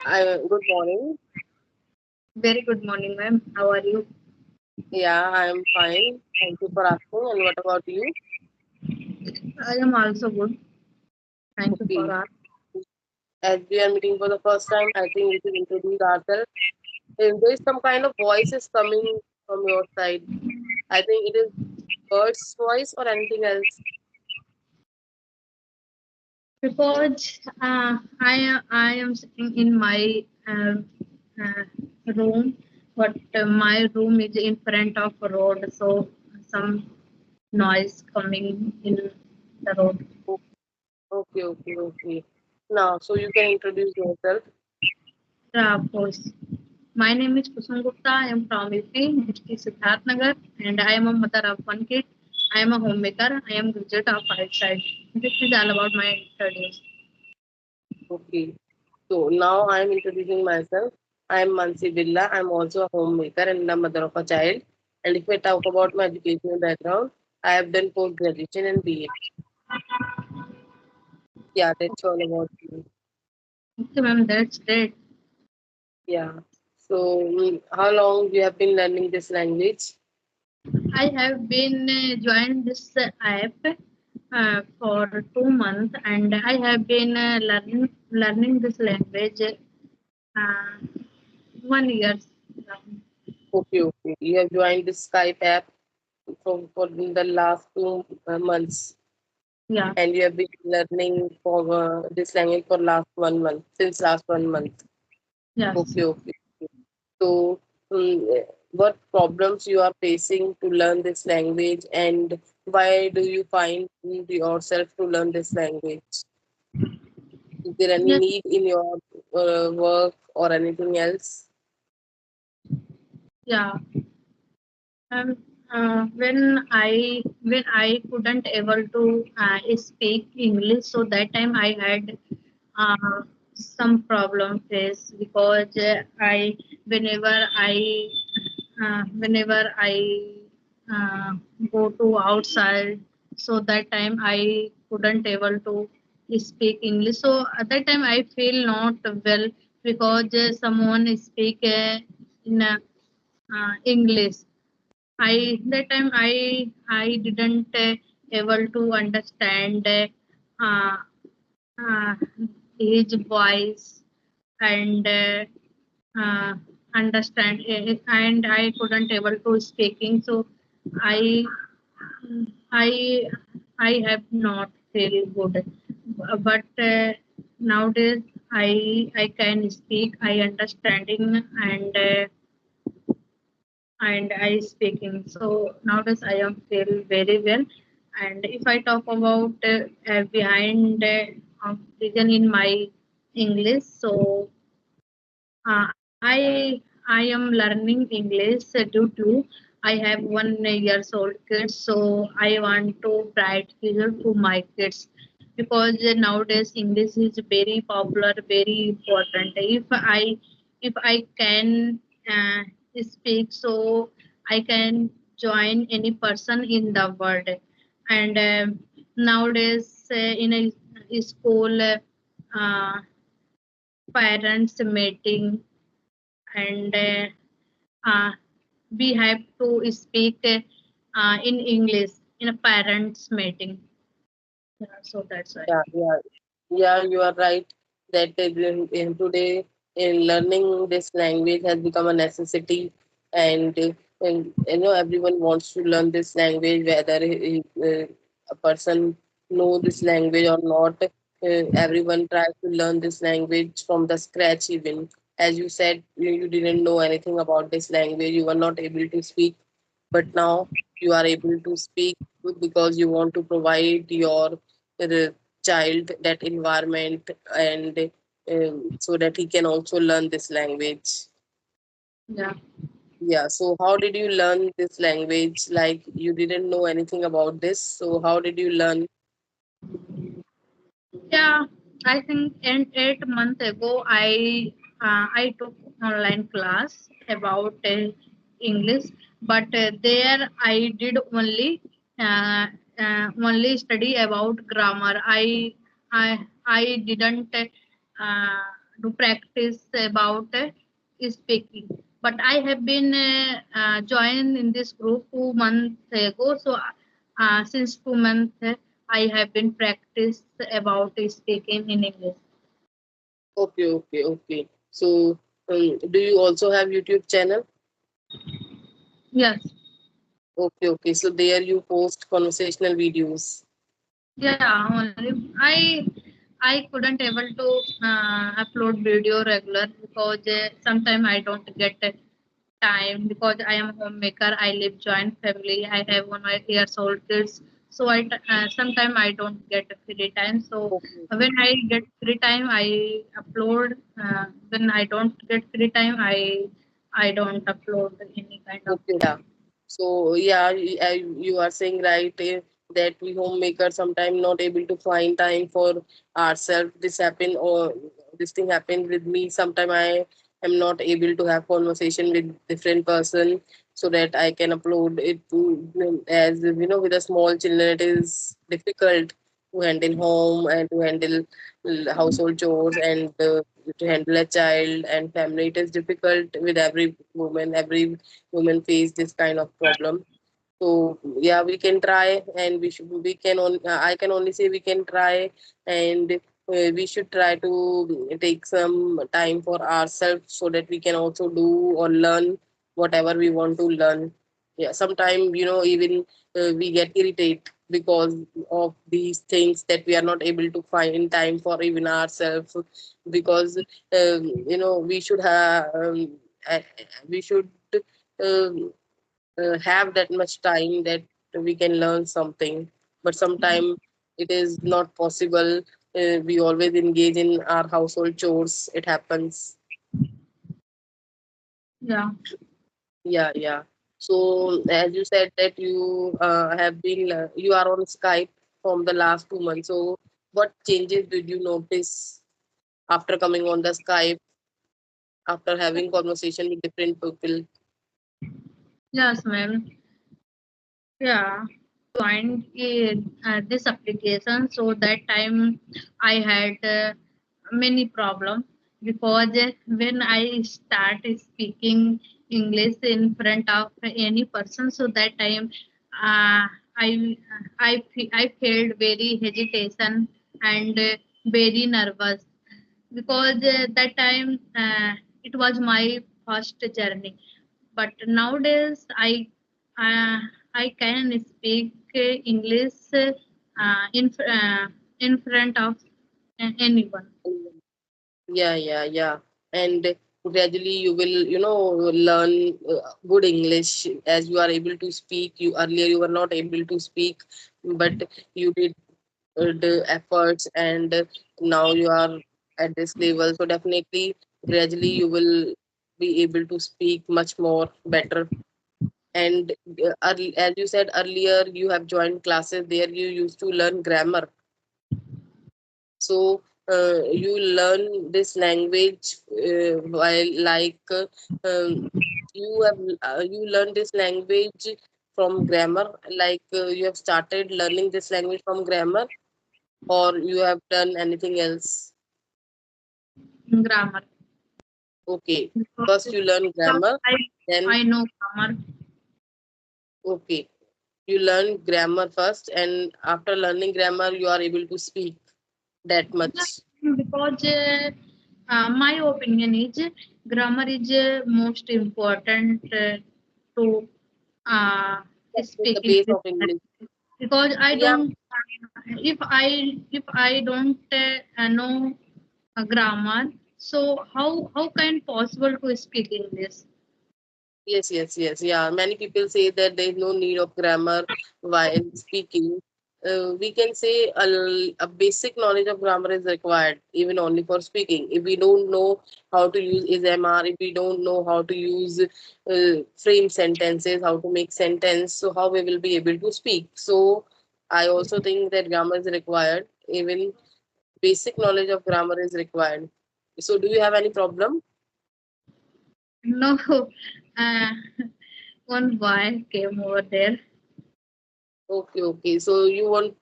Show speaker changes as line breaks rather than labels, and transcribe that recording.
Good morning.
Very good morning, ma'am. How are you?
Yeah, I am fine. Thank you for asking. And what about you?
I am also good. Thank you for
Okay.
asking.
As we are meeting for the first time, I think we should introduce ourselves. If there is some kind of voices coming from your side, I think it is bird's voice or anything else.
Because I am sitting in my uh, room, but my room is in front of a road, so some noise coming in the road.
O- Okay. Now, so you can introduce yourself.
Of course. My name is Kusum Gupta. I am from UP, district Siddharth Nagar, and I am a mother of one kid. I am a homemaker. I am graduate of outside. This is all about my studies.
Okay. So now I am introducing myself. I am Mansi Billa. I am also a homemaker and the mother of a child. And if I talk about my educational background, I have done post graduation and BA. Yeah, that's all about me.
Okay, ma'am, that's great.
Yeah. So, how long you have been learning this language?
I have been joined this app for 2 months, and I have been learning this language 1 year.
Okay. You have joined this Skype app for the last 2 months,
Yeah,
and you have been learning for this language for last 1 month, since last 1 month.
yes.
Okay. So, what problems you are facing to learn this language, and why do you find yourself to learn this language? Is there any
Yes,
need in your work or anything else?
yeah. Um, when I couldn't able to speak English, so that time I had uh, some problem face because I whenever I whenever I uh, go to outside, so that time I couldn't able to speak English. So at that time I feel not well because someone speak in English. I that time I didn't able to understand uh, uh, his voice and uh, understand it, and I couldn't able to speaking. So I I I have not feel good, but nowadays I can speak. I understanding and I speaking. So nowadays I am feel very well. And if I talk about behind reason in my English, so I am learning English due to I have 1 years old kids, so I want to bright future to my kids because nowadays English is very popular, very important. If I can uh, speak, so I can join any person in the world. And nowadays in a school. Parents meeting and uh, we have to speak in English in a parents meeting. Yeah, so that's why.
Yeah, you are right that today in learning this language has become a necessity, and everyone wants to learn this language, whether a person know this language or not. Everyone tries to learn this language from the scratch. Even as you said, you didn't know anything about this language, you were not able to speak, but now you are able to speak because you want to provide your child that environment, and so that he can also learn this language.
Yeah.
Yeah, so how did you learn this language? Like, you didn't know anything about this, so how did you learn?
Yeah, I think 8 months ago I took online class about English, but there I did uh, only study about grammar. I didn't to practice about speaking. But I have been joined in this group 2 months ago. So since 2 months, I have been practice about speaking in English.
Okay, okay, okay. So, do you also have YouTube channel?
Yes,
Okay, okay. So there you post conversational videos.
yeah. Only I couldn't able to upload video regular because sometimes I don't get time because I am a homemaker. I live joint family. I have 1 years old kids. So sometimes I don't get free time. So
Okay,
when I get free time, I upload. When I don't get free time, I don't upload any kind of
okay,
video.
yeah. So yeah, you are saying right that we homemakers sometimes not able to find time for ourselves. This happen or this thing happened with me. Sometime I am not able to have conversation with different person so that I can upload it to, as you know, with the small children it is difficult to handle home and to handle household chores and to handle a child and family. It is difficult with every woman. Every women face this kind of problem. So yeah, we can try, and we can on. I can only say we can try, and we should try to take some time for ourselves so that we can also do or learn whatever we want to learn. Yeah, sometimes even we get irritated because of these things that we are not able to find time for even ourselves, because we should have uh, we should um, have that much time that we can learn something, but sometimes it is not possible. We always engage in our household chores, it happens.
Yeah.
Yeah, yeah. So as you said that you have been you are on Skype from the last 2 months, so what changes did you notice after coming on the Skype, after having conversation with different people?
Yes, ma'am. Yeah. Joined in this application, so that time I had many problems because when I start speaking English in front of any person, so that time uh, I I felt very hesitation and very nervous because that time it was my first journey. But nowadays uh, I can speak English in front of anyone.
Yeah, yeah, yeah. And gradually you will, learn good English as you are able to speak. You earlier you were not able to speak, but you did the efforts, and now you are at this level. So definitely, gradually you will be able to speak much more better. And as you said earlier, you have joined classes there. You used to learn grammar. So you learn this language while you have you learn this language from grammar, you have started learning this language from grammar, or you have done anything else?
Grammar
Okay, first
because,
you learn
because
grammar, then
I know grammar.
okay, you learn grammar first, and after learning grammar you are able to speak that
Yeah,
much.
because my opinion is grammar is most important to uh,
With the
speaking
base
this
of English.
because I
Yeah.
don't if I don't know grammar, so how can possible to speak English?
Yes, yes, yes. Yeah, many people say that there is no need of grammar while speaking. We can say a basic knowledge of grammar is required, even only for speaking. If we don't know how to use is MR, if we don't know how to use frame sentences, how to make sentence, so how we will be able to speak. So I also think that grammar is required. Even basic knowledge of grammar is required. So do you have any problem?
No, uh, one boy came over there.
Okay, okay. So you want